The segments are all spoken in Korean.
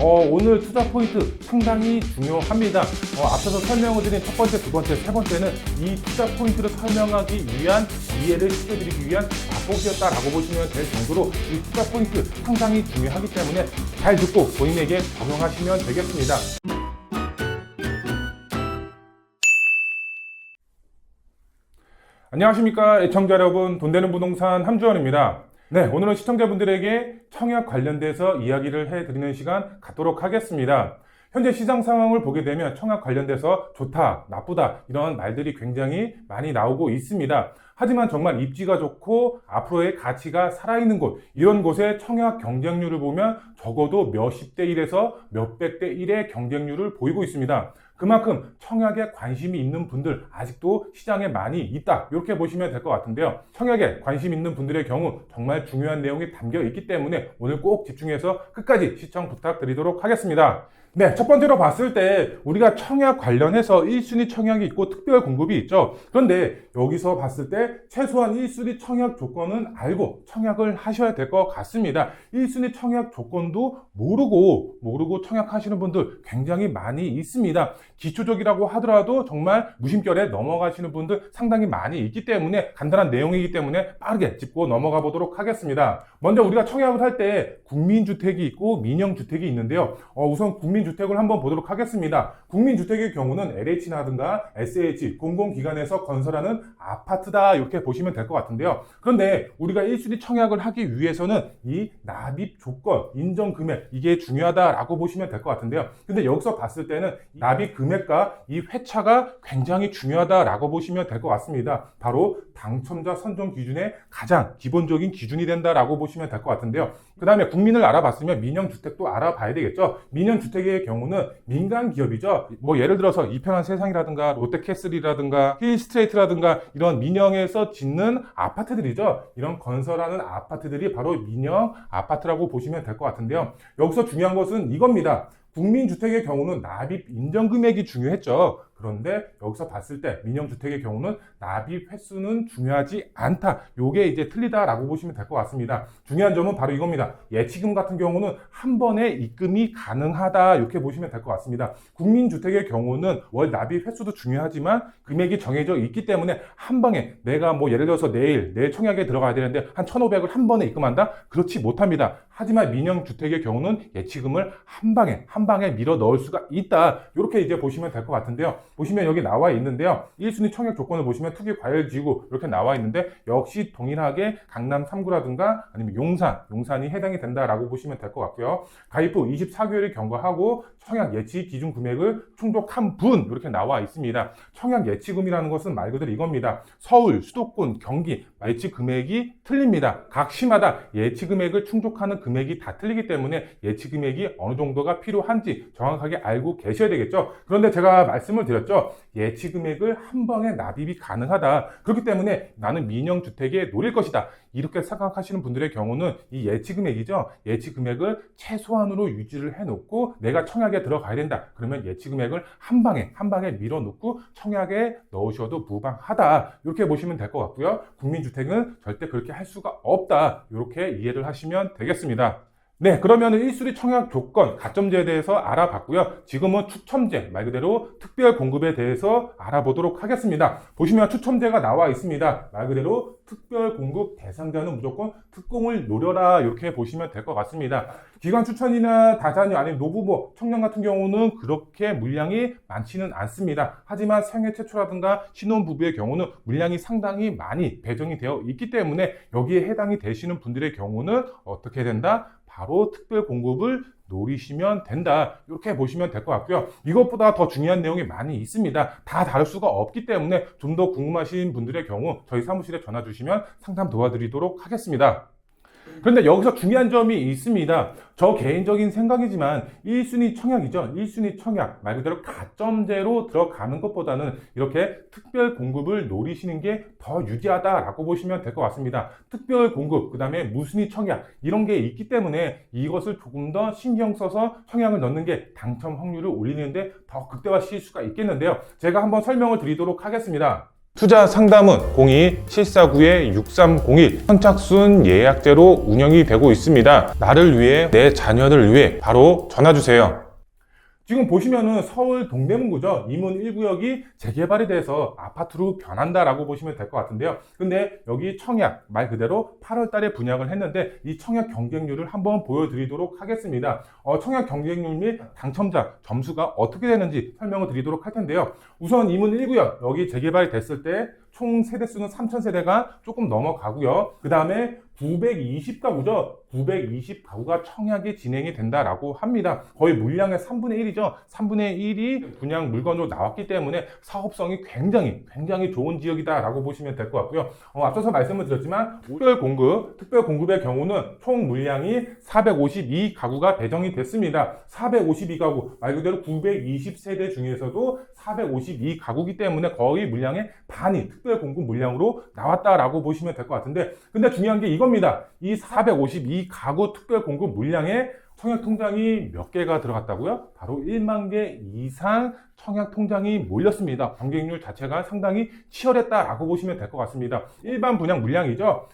오늘 투자 포인트 상당히 중요합니다. 앞서서 설명을 드린 첫 번째, 두 번째, 세 번째는 이 투자 포인트를 설명하기 위한 이해를 시켜드리기 위한 맛보기였다라고 보시면 될 정도로 이 투자 포인트 상당히 중요하기 때문에 잘 듣고 본인에게 적용하시면 되겠습니다. 안녕하십니까 애청자 여러분, 돈되는 부동산 함주원입니다. 네, 오늘은 시청자분들에게 청약 관련돼서 이야기를 해드리는 시간 갖도록 하겠습니다. 현재 시장 상황을 보게 되면 청약 관련돼서 좋다, 나쁘다 이런 말들이 굉장히 많이 나오고 있습니다. 하지만 정말 입지가 좋고 앞으로의 가치가 살아있는 곳, 이런 곳의 청약 경쟁률을 보면 적어도 몇십 대 1에서 몇백 대 1의 경쟁률을 보이고 있습니다. 그만큼 청약에 관심이 있는 분들 아직도 시장에 많이 있다, 이렇게 보시면 될 것 같은데요. 청약에 관심 있는 분들의 경우 정말 중요한 내용이 담겨 있기 때문에 오늘 꼭 집중해서 끝까지 시청 부탁드리도록 하겠습니다. 네, 첫 번째로 봤을 때 우리가 청약 관련해서 1순위 청약이 있고 특별 공급이 있죠. 그런데 여기서 봤을 때 최소한 1순위 청약 조건은 알고 청약을 하셔야 될 것 같습니다. 1순위 청약 조건도 모르고 청약하시는 분들 굉장히 많이 있습니다. 기초적이라고 하더라도 정말 무심결에 넘어가시는 분들 상당히 많이 있기 때문에 간단한 내용이기 때문에 빠르게 짚고 넘어가 보도록 하겠습니다. 먼저 우리가 청약을 할 때 국민주택이 있고 민영주택이 있는데요. 우선 국민주택을 한번 보도록 하겠습니다. 국민주택의 경우는 LH라든가 SH, 공공기관에서 건설하는 아파트다, 이렇게 보시면 될 것 같은데요. 그런데 우리가 1순위 청약을 하기 위해서는 이 납입 조건, 인정 금액, 이게 중요하다라고 보시면 될 것 같은데요. 근데 여기서 봤을 때는 납입 금액과 이 회차가 굉장히 중요하다라고 보시면 될 것 같습니다. 바로 당첨자 선정 기준의 가장 기본적인 기준이 된다라고 보시면 될 것 같은데요. 그 다음에 국민을 알아봤으면 민영주택도 알아봐야 되겠죠. 민영주택의 경우는 민간 기업이죠. 뭐 예를 들어서 이편한 세상이라든가 롯데캐슬이라든가 힐스트레이트라든가 이런 민영에서 짓는 아파트들이죠. 이런 건설하는 아파트들이 바로 민영 아파트라고 보시면 될 것 같은데요. 여기서 중요한 것은 이겁니다. 국민주택의 경우는 납입 인정금액이 중요했죠. 그런데 여기서 봤을 때 민영주택의 경우는 납입 횟수는 중요하지 않다. 요게 이제 틀리다라고 보시면 될 것 같습니다. 중요한 점은 바로 이겁니다. 예치금 같은 경우는 한 번에 입금이 가능하다, 이렇게 보시면 될 것 같습니다. 국민주택의 경우는 월 납입 횟수도 중요하지만 금액이 정해져 있기 때문에 한 방에 내가 뭐 예를 들어서 내일 청약에 들어가야 되는데 한 1,500을 한 번에 입금한다? 그렇지 못합니다. 하지만 민영주택의 경우는 예치금을 한 방에 밀어 넣을 수가 있다. 이렇게 이제 보시면 될 것 같은데요. 보시면 여기 나와 있는데요. 1순위 청약 조건을 보시면 투기과열지구 이렇게 나와 있는데 역시 동일하게 강남 3구라든가 아니면 용산이 해당이 된다라고 보시면 될 것 같고요. 가입 후 24개월이 경과하고 청약 예치 기준 금액을 충족한 분, 이렇게 나와 있습니다. 청약 예치금이라는 것은 말 그대로 이겁니다. 서울, 수도권, 경기 예치 금액이 틀립니다. 각 시마다 예치 금액을 충족하는 금액이 다 틀리기 때문에 예치 금액이 어느 정도가 필요한지 정확하게 알고 계셔야 되겠죠. 그런데 제가 말씀을 드렸죠. 예치 금액을 한 방에 납입이 가능하다. 그렇기 때문에 나는 민영주택에 노릴 것이다, 이렇게 생각하시는 분들의 경우는 이 예치 금액이죠. 예치 금액을 최소한으로 유지를 해놓고 내가 청약에 들어가야 된다. 그러면 예치 금액을 한 방에 밀어놓고 청약에 넣으셔도 무방하다. 이렇게 보시면 될 것 같고요. 국민주택은 절대 그렇게 할 수가 없다. 이렇게 이해를 하시면 되겠습니다. 네, 그러면 1순위 청약 조건, 가점제에 대해서 알아봤고요. 지금은 추첨제, 말 그대로 특별 공급에 대해서 알아보도록 하겠습니다. 보시면 추첨제가 나와 있습니다. 말 그대로 특별 공급 대상자는 무조건 특공을 노려라, 이렇게 보시면 될 것 같습니다. 기관 추천이나 다자녀 아니면 노부모, 청년 같은 경우는 그렇게 물량이 많지는 않습니다. 하지만 생애 최초라든가 신혼부부의 경우는 물량이 상당히 많이 배정이 되어 있기 때문에 여기에 해당이 되시는 분들의 경우는 어떻게 된다? 바로 특별 공급을 노리시면 된다, 이렇게 보시면 될 것 같고요. 이것보다 더 중요한 내용이 많이 있습니다. 다 다룰 수가 없기 때문에 좀 더 궁금하신 분들의 경우 저희 사무실에 전화 주시면 상담 도와드리도록 하겠습니다. 그런데 여기서 중요한 점이 있습니다. 저 개인적인 생각이지만 1순위 청약이죠. 1순위 청약, 말 그대로 가점제로 들어가는 것보다는 이렇게 특별 공급을 노리시는 게 더 유리하다라고 보시면 될 것 같습니다. 특별 공급, 그 다음에 무순위 청약, 이런 게 있기 때문에 이것을 조금 더 신경 써서 청약을 넣는 게 당첨 확률을 올리는데 더 극대화시킬 수가 있겠는데요. 제가 한번 설명을 드리도록 하겠습니다. 투자 상담은 02-749-6301 선착순 예약제로 운영이 되고 있습니다. 나를 위해, 내 자녀를 위해 바로 전화주세요. 지금 보시면은 서울 동대문구죠. 이문 1구역이 재개발이 돼서 아파트로 변한다라고 보시면 될 것 같은데요. 근데 여기 청약, 말 그대로 8월 달에 분양을 했는데 이 청약 경쟁률을 한번 보여드리도록 하겠습니다. 청약 경쟁률 및 당첨자 점수가 어떻게 되는지 설명을 드리도록 할 텐데요. 우선 이문 1구역, 여기 재개발이 됐을 때 총 세대수는 3,000세대가 조금 넘어가고요. 그 다음에 920가구죠. 920가구가 청약이 진행이 된다라고 합니다. 거의 물량의 3분의 1이죠. 3분의 1이 분양 물건으로 나왔기 때문에 사업성이 굉장히 좋은 지역이다라고 보시면 될 것 같고요. 앞서서 말씀을 드렸지만 특별 공급의 경우는 총 물량이 452가구가 배정이 됐습니다. 452가구, 말 그대로 920세대 중에서도 452가구이기 때문에 거의 물량의 반이 특별 공급 물량으로 나왔다라고 보시면 될 것 같은데, 근데 중요한 게 이겁니다. 이 452가구 특별 공급 물량에 청약 통장이 몇 개가 들어갔다고요? 바로 1만 개 이상 청약 통장이 몰렸습니다. 경쟁률 자체가 상당히 치열했다라고 보시면 될 것 같습니다. 일반 분양 물량이죠.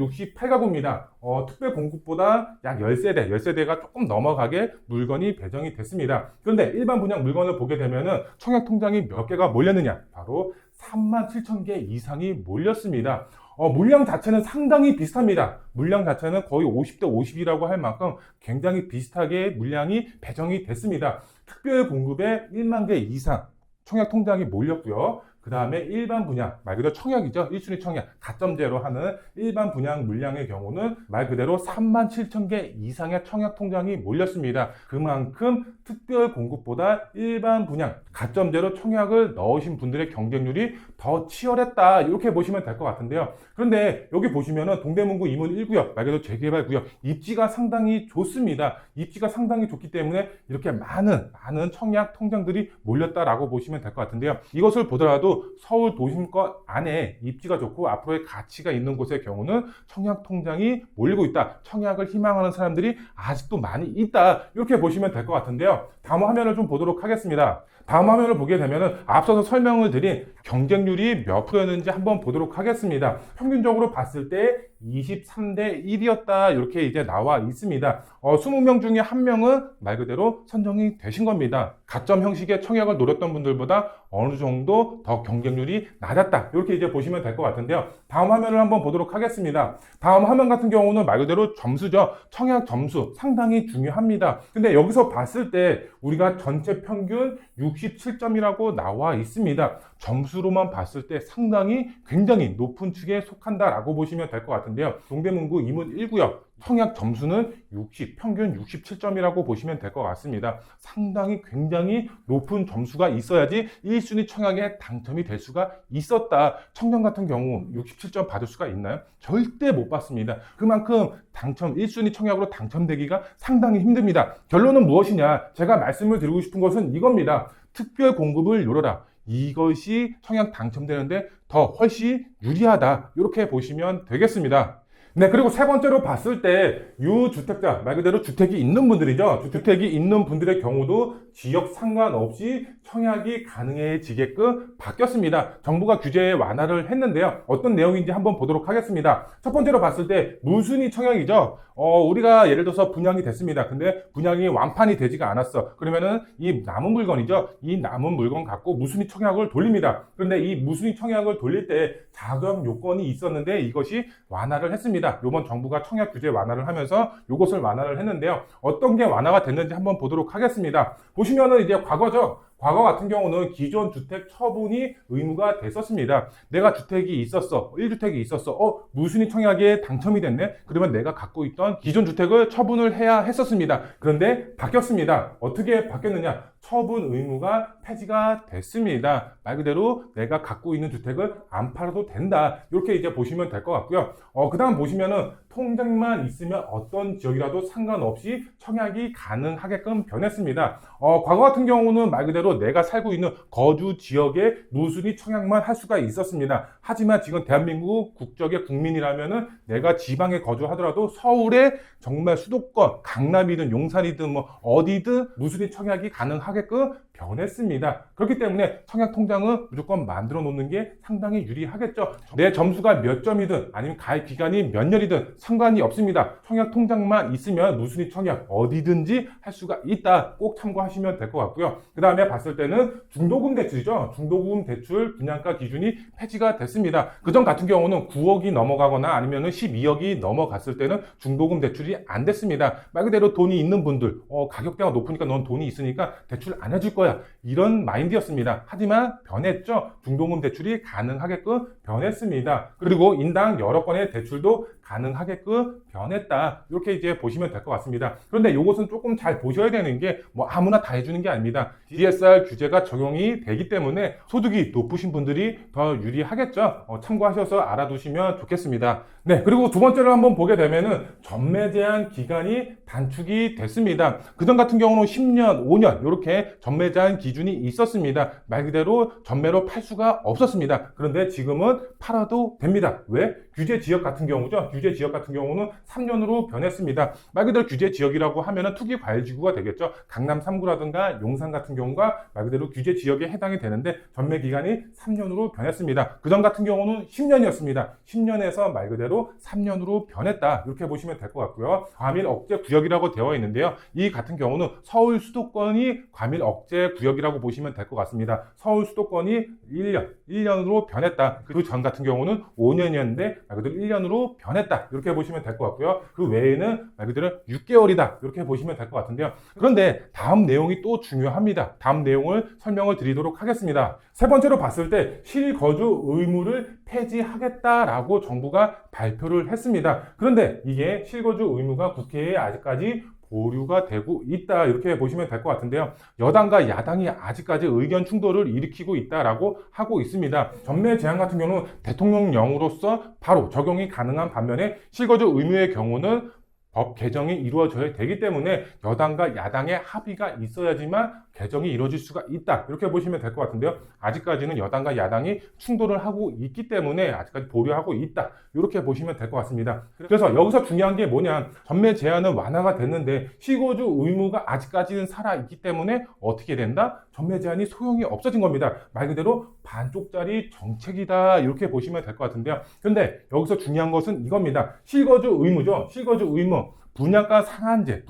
468가구입니다. 특별 공급보다 약 10세대가 조금 넘어가게 물건이 배정이 됐습니다. 그런데 일반 분양 물건을 보게 되면은 청약 통장이 몇 개가 몰렸느냐? 바로 37,000개 이상이 몰렸습니다. 물량 자체는 상당히 비슷합니다. 물량 자체는 거의 50대 50이라고 할 만큼 굉장히 비슷하게 물량이 배정이 됐습니다. 특별 공급에 1만 개 이상 청약 통장이 몰렸고요. 그 다음에 일반 분양, 말 그대로 청약이죠. 1순위 청약, 가점제로 하는 일반 분양 물량의 경우는 말 그대로 37,000개 이상의 청약 통장이 몰렸습니다. 그만큼 특별 공급보다 일반 분양, 가점제로 청약을 넣으신 분들의 경쟁률이 더 치열했다, 이렇게 보시면 될 것 같은데요. 그런데 여기 보시면은 동대문구 이문 1구역, 말 그대로 재개발 구역, 입지가 상당히 좋습니다. 입지가 상당히 좋기 때문에 이렇게 많은 청약 통장들이 몰렸다라고 보시면 될 것 같은데요. 이것을 보더라도 서울 도심권 안에 입지가 좋고 앞으로의 가치가 있는 곳의 경우는 청약 통장이 몰리고 있다. 청약을 희망하는 사람들이 아직도 많이 있다. 이렇게 보시면 될 것 같은데요. 다음 화면을 좀 보도록 하겠습니다. 다음 화면을 보게 되면은 앞서서 설명을 드린 경쟁률이 몇 프로였는지 한번 보도록 하겠습니다. 평균적으로 봤을 때 23대 1이었다. 이렇게 이제 나와 있습니다. 20명 중에 1명은 말 그대로 선정이 되신 겁니다. 가점 형식의 청약을 노렸던 분들보다 어느 정도 더 경쟁률이 낮았다. 이렇게 이제 보시면 될 것 같은데요. 다음 화면을 한번 보도록 하겠습니다. 다음 화면 같은 경우는 말 그대로 점수죠. 청약 점수 상당히 중요합니다. 근데 여기서 봤을 때 우리가 전체 평균 67점이라고 나와 있습니다. 점수로만 봤을 때 상당히 굉장히 높은 축에 속한다라고 보시면 될 것 같은데요. 동대문구 이문 1구역 청약 점수는 평균 67점이라고 보시면 될 것 같습니다. 상당히 굉장히 높은 점수가 있어야지 1순위 청약에 당첨이 될 수가 있었다. 청년 같은 경우 67점 받을 수가 있나요? 절대 못 받습니다. 그만큼 1순위 청약으로 당첨되기가 상당히 힘듭니다. 결론은 무엇이냐? 제가 말씀을 드리고 싶은 것은 이겁니다. 특별 공급을 노려라. 이것이 청약 당첨되는데 더 훨씬 유리하다. 이렇게 보시면 되겠습니다. 네, 그리고 세 번째로 봤을 때 유주택자, 말 그대로 주택이 있는 분들이죠. 주택이 있는 분들의 경우도 지역 상관없이 청약이 가능해지게끔 바뀌었습니다. 정부가 규제 완화를 했는데요. 어떤 내용인지 한번 보도록 하겠습니다. 첫 번째로 봤을 때 무순위 청약이죠. 우리가 예를 들어서 분양이 됐습니다. 근데 분양이 완판이 되지가 않았어. 그러면은 이 남은 물건이죠. 이 남은 물건 갖고 무순위 청약을 돌립니다. 그런데 이 무순위 청약을 돌릴 때 자격 요건이 있었는데 이것이 완화를 했습니다. 이번 정부가 청약 규제 완화를 하면서 이것을 완화를 했는데요. 어떤 게 완화가 됐는지 한번 보도록 하겠습니다. 보시면은 이제 과거죠. 과거 같은 경우는 기존 주택 처분이 의무가 됐었습니다. 내가 주택이 있었어. 1주택이 있었어. 무순위 청약에 당첨이 됐네? 그러면 내가 갖고 있던 기존 주택을 처분을 해야 했었습니다. 그런데 바뀌었습니다. 어떻게 바뀌었느냐? 처분 의무가 폐지가 됐습니다. 말 그대로 내가 갖고 있는 주택을 안 팔아도 된다. 이렇게 이제 보시면 될 것 같고요. 그 다음 보시면은 통장만 있으면 어떤 지역이라도 상관없이 청약이 가능하게끔 변했습니다. 과거 같은 경우는 말 그대로 내가 살고 있는 거주 지역에 무순위 청약만 할 수가 있었습니다. 하지만 지금 대한민국 국적의 국민이라면은 내가 지방에 거주하더라도 서울에 정말 수도권, 강남이든 용산이든 뭐 어디든 무순위 청약이 가능하게끔 변했습니다. 그렇기 때문에 청약 통장은 무조건 만들어 놓는 게 상당히 유리하겠죠. 내 점수가 몇 점이든 아니면 가입 기간이 몇 년이든 상관이 없습니다. 청약 통장만 있으면 무순위 청약 어디든지 할 수가 있다. 꼭 참고하시면 될 것 같고요. 그 다음에 봤을 때는 중도금 대출이죠. 중도금 대출 분양가 기준이 폐지가 됐습니다. 그전 같은 경우는 9억이 넘어가거나 아니면 12억이 넘어갔을 때는 중도금 대출이 안 됐습니다. 말 그대로 돈이 있는 분들 가격대가 높으니까 넌 돈이 있으니까 대출 안 해줄 거야. 이런 마인드였습니다. 하지만 변했죠. 중도금 대출이 가능하게끔 변했습니다. 그리고 인당 여러 건의 대출도 가능하게끔 변했다. 이렇게 이제 보시면 될 것 같습니다. 그런데 이것은 조금 잘 보셔야 되는 게 뭐 아무나 다 해주는 게 아닙니다. DSR 규제가 적용이 되기 때문에 소득이 높으신 분들이 더 유리하겠죠. 참고하셔서 알아두시면 좋겠습니다. 네, 그리고 두 번째로 한번 보게 되면은 전매 제한 기간이 단축이 됐습니다. 그전 같은 경우는 10년, 5년 이렇게 전매 제한 기준이 있었습니다. 말 그대로 전매로 팔 수가 없었습니다. 그런데 지금은 팔아도 됩니다. 왜? 규제 지역 같은 경우죠. 규제 지역 같은 경우는 3년으로 변했습니다. 말 그대로 규제 지역이라고 하면은 투기과열지구가 되겠죠. 강남 3구라든가 용산 같은 경우가 말 그대로 규제 지역에 해당이 되는데 전매 기간이 3년으로 변했습니다. 그전 같은 경우는 10년이었습니다. 10년에서 말 그대로 3년으로 변했다. 이렇게 보시면 될 것 같고요. 과밀 억제 구역이라고 되어 있는데요. 이 같은 경우는 서울 수도권이 과밀 억제 구역이라고 보시면 될 것 같습니다. 서울 수도권이 1년으로 변했다. 그 전 같은 경우는 5년이었는데 말 그대로 1년으로 변했다. 이렇게 보시면 될 것 같고요. 그 외에는 말 그대로 6개월이다. 이렇게 보시면 될 것 같은데요. 그런데 다음 내용이 또 중요합니다. 다음 내용을 설명을 드리도록 하겠습니다. 세 번째로 봤을 때 실거주 의무를 폐지하겠다라고 정부가 발표를 했습니다. 그런데 이게 실거주 의무가 국회에 아직까지 보류가 되고 있다. 이렇게 보시면 될 것 같은데요. 여당과 야당이 아직까지 의견 충돌을 일으키고 있다라고 하고 있습니다. 전매 제한 같은 경우는 대통령령으로서 바로 적용이 가능한 반면에 실거주 의무의 경우는 법 개정이 이루어져야 되기 때문에 여당과 야당의 합의가 있어야지만 개정이 이루어질 수가 있다. 이렇게 보시면 될 것 같은데요. 아직까지는 여당과 야당이 충돌을 하고 있기 때문에 아직까지 보류하고 있다. 이렇게 보시면 될 것 같습니다. 그래서 여기서 중요한 게 뭐냐. 전매 제한은 완화가 됐는데 실거주 의무가 아직까지는 살아있기 때문에 어떻게 된다? 전매 제한이 소용이 없어진 겁니다. 말 그대로 반쪽짜리 정책이다. 이렇게 보시면 될 것 같은데요. 그런데 여기서 중요한 것은 이겁니다. 실거주 의무죠. 실거주 의무. 분양가 상한제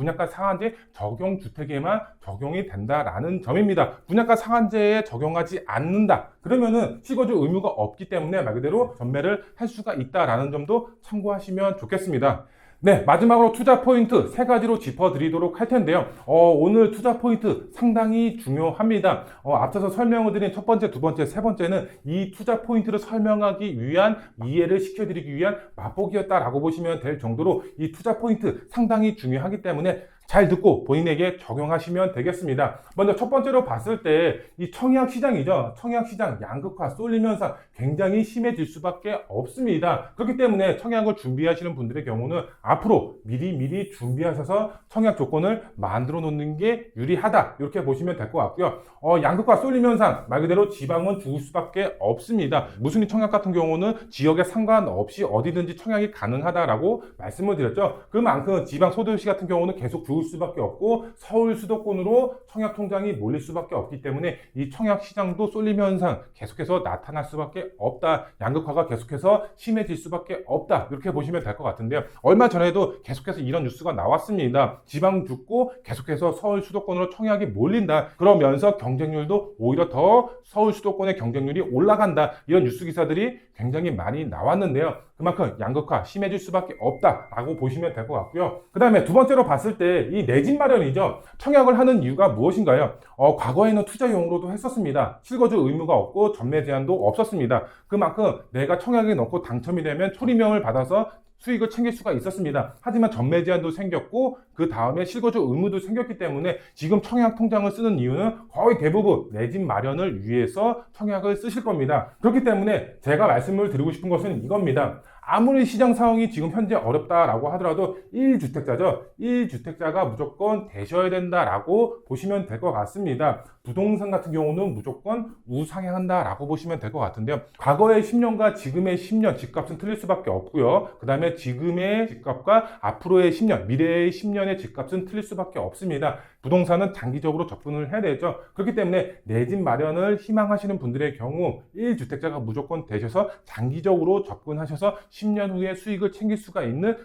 적용 주택에만 적용이 된다라는 점입니다. 분양가 상한제에 적용하지 않는다. 그러면은 실거주 의무가 없기 때문에 말 그대로 전매를 할 수가 있다라는 점도 참고하시면 좋겠습니다. 네, 마지막으로 투자 포인트 세 가지로 짚어드리도록 할 텐데요. 오늘 투자 포인트 상당히 중요합니다. 앞서서 설명을 드린 첫 번째, 두 번째, 세 번째는 이 투자 포인트를 설명하기 위한 이해를 시켜드리기 위한 맛보기였다라고 보시면 될 정도로 이 투자 포인트 상당히 중요하기 때문에 잘 듣고 본인에게 적용하시면 되겠습니다. 먼저 첫 번째로 봤을 때 이 청약 시장이죠. 청약 시장 양극화 쏠림 현상 굉장히 심해질 수밖에 없습니다. 그렇기 때문에 청약을 준비하시는 분들의 경우는 앞으로 미리 준비하셔서 청약 조건을 만들어 놓는 게 유리하다. 이렇게 보시면 될 것 같고요. 양극화 쏠림 현상 말 그대로 지방은 죽을 수밖에 없습니다. 무순위 청약 같은 경우는 지역에 상관없이 어디든지 청약이 가능하다라고 말씀을 드렸죠. 그만큼 지방 소도시 같은 경우는 계속 죽을 수밖에 없고 서울 수도권으로 청약 통장이 몰릴 수밖에 없기 때문에 이 청약 시장도 쏠림 현상 계속해서 나타날 수밖에 없다. 양극화가 계속해서 심해질 수밖에 없다. 이렇게 보시면 될 것 같은데요. 얼마 전에도 계속해서 이런 뉴스가 나왔습니다. 지방 죽고 계속해서 서울 수도권으로 청약이 몰린다. 그러면서 경쟁률도 오히려 더 서울 수도권의 경쟁률이 올라간다. 이런 뉴스 기사들이 굉장히 많이 나왔는데요. 그만큼 양극화 심해질 수밖에 없다라고 보시면 될 것 같고요. 그 다음에 두 번째로 봤을 때 이 내 집 마련이죠. 청약을 하는 이유가 무엇인가요? 과거에는 투자용으로도 했었습니다. 실거주 의무가 없고 전매 제한도 없었습니다. 그만큼 내가 청약에 넣고 당첨이 되면 초리명을 받아서 수익을 챙길 수가 있었습니다. 하지만 전매 제한도 생겼고 그 다음에 실거주 의무도 생겼기 때문에 지금 청약 통장을 쓰는 이유는 거의 대부분 내 집 마련을 위해서 청약을 쓰실 겁니다. 그렇기 때문에 제가 말씀을 드리고 싶은 것은 이겁니다. 아무리 시장 상황이 지금 현재 어렵다라고 하더라도 1주택자죠. 1주택자가 무조건 되셔야 된다라고 보시면 될 것 같습니다. 부동산 같은 경우는 무조건 우상향한다라고 보시면 될 것 같은데요. 과거의 10년과 지금의 10년 집값은 틀릴 수밖에 없고요. 그 다음에 지금의 집값과 앞으로의 10년, 미래의 10년의 집값은 틀릴 수밖에 없습니다. 부동산은 장기적으로 접근을 해야 되죠. 그렇기 때문에 내 집 마련을 희망하시는 분들의 경우 1주택자가 무조건 되셔서 장기적으로 접근하셔서 10년 후에 수익을 챙길 수가 있는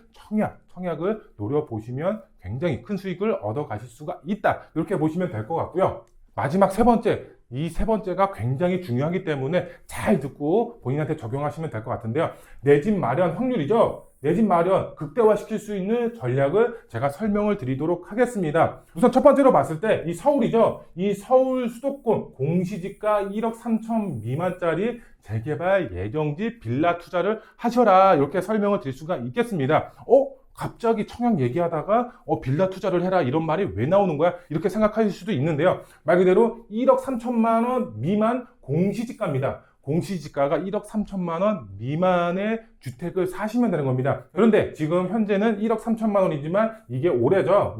청약을 노려보시면 굉장히 큰 수익을 얻어 가실 수가 있다. 이렇게 보시면 될 것 같고요. 마지막 세 번째, 이 세 번째가 굉장히 중요하기 때문에 잘 듣고 본인한테 적용하시면 될 것 같은데요. 내 집 마련 확률이죠. 내 집 마련 극대화시킬 수 있는 전략을 제가 설명을 드리도록 하겠습니다. 우선 첫 번째로 봤을 때 이 서울이죠. 이 서울 수도권 공시지가 1억 3천 미만짜리 재개발 예정지 빌라 투자를 하셔라. 이렇게 설명을 드릴 수가 있겠습니다. 갑자기 청약 얘기하다가 빌라 투자를 해라 이런 말이 왜 나오는 거야? 이렇게 생각하실 수도 있는데요. 말 그대로 1억 3천만 원 미만 공시지가입니다. 공시지가가 1억 3천만 원 미만의 주택을 사시면 되는 겁니다. 그런데 지금 현재는 1억 3천만 원이지만 이게 올해죠.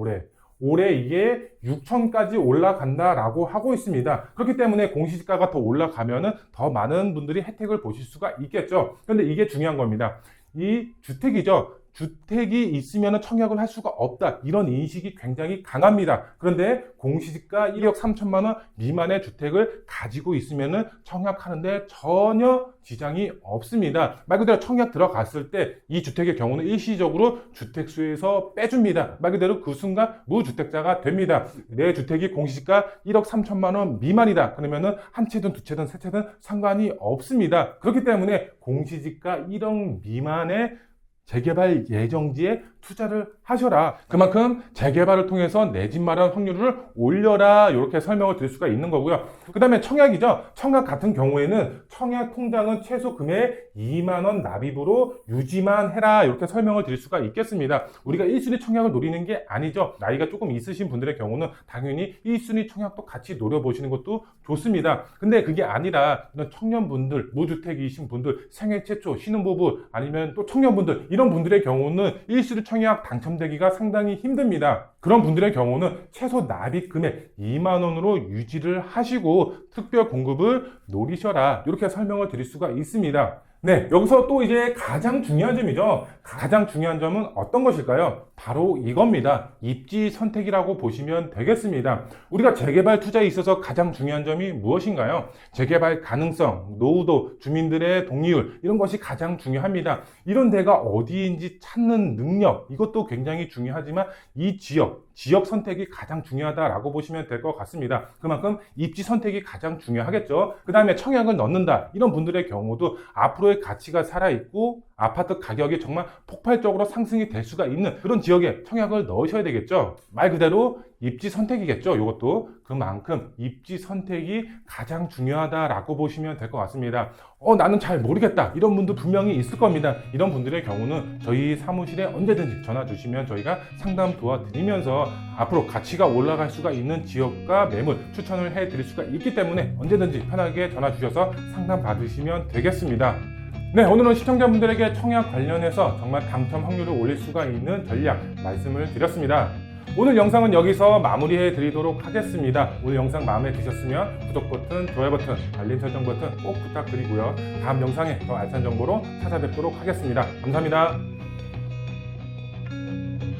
올해 이게 6천까지 올라간다라고 하고 있습니다. 그렇기 때문에 공시지가가 더 올라가면은 더 많은 분들이 혜택을 보실 수가 있겠죠. 그런데 이게 중요한 겁니다. 이 주택이죠. 주택이 있으면 청약을 할 수가 없다. 이런 인식이 굉장히 강합니다. 그런데 공시지가 1억 3천만 원 미만의 주택을 가지고 있으면 청약하는데 전혀 지장이 없습니다. 말 그대로 청약 들어갔을 때 이 주택의 경우는 일시적으로 주택수에서 빼줍니다. 말 그대로 그 순간 무주택자가 됩니다. 내 주택이 공시지가 1억 3천만 원 미만이다. 그러면은 한 채든 두 채든 세 채든 상관이 없습니다. 그렇기 때문에 공시지가 1억 미만의 재개발 예정지에 투자를 하셔라. 그만큼 재개발을 통해서 내 집 마련 확률을 올려라. 이렇게 설명을 드릴 수가 있는 거고요. 그 다음에 청약이죠. 청약 같은 경우에는 청약 통장은 최소 금액 2만 원 납입으로 유지만 해라. 이렇게 설명을 드릴 수가 있겠습니다. 우리가 1순위 청약을 노리는 게 아니죠. 나이가 조금 있으신 분들의 경우는 당연히 1순위 청약도 같이 노려보시는 것도 좋습니다. 근데 그게 아니라 이런 청년분들, 무주택이신 분들, 생애 최초 신혼부부 아니면 또 청년분들 이런 분들의 경우는 1순위 청약 당첨되기가 상당히 힘듭니다. 그런 분들의 경우는 최소 납입 금액 2만 원으로 유지를 하시고 특별 공급을 노리셔라. 이렇게 설명을 드릴 수가 있습니다. 네, 여기서 또 이제 가장 중요한 점이죠. 가장 중요한 점은 어떤 것일까요? 바로 이겁니다. 입지 선택이라고 보시면 되겠습니다. 우리가 재개발 투자에 있어서 가장 중요한 점이 무엇인가요? 재개발 가능성, 노후도, 주민들의 동의율 이런 것이 가장 중요합니다. 이런 데가 어디인지 찾는 능력 이것도 굉장히 중요하지만 이 지역 선택이 가장 중요하다라고 보시면 될 것 같습니다. 그만큼 입지 선택이 가장 중요하겠죠. 그 다음에 청약을 넣는다 이런 분들의 경우도 앞으로의 가치가 살아있고 아파트 가격이 정말 폭발적으로 상승이 될 수가 있는 그런 지역에 청약을 넣으셔야 되겠죠. 말 그대로 입지 선택이겠죠. 이것도 그만큼 입지 선택이 가장 중요하다라고 보시면 될 것 같습니다. 나는 잘 모르겠다 이런 분도 분명히 있을 겁니다. 이런 분들의 경우는 저희 사무실에 언제든지 전화 주시면 저희가 상담 도와드리면서 앞으로 가치가 올라갈 수가 있는 지역과 매물 추천을 해드릴 수가 있기 때문에 언제든지 편하게 전화 주셔서 상담 받으시면 되겠습니다. 네, 오늘은 시청자분들에게 청약 관련해서 정말 당첨 확률을 올릴 수가 있는 전략 말씀을 드렸습니다. 오늘 영상은 여기서 마무리해 드리도록 하겠습니다. 오늘 영상 마음에 드셨으면 구독 버튼, 좋아요 버튼, 알림 설정 버튼 꼭 부탁드리고요. 다음 영상에 더 알찬 정보로 찾아뵙도록 하겠습니다. 감사합니다.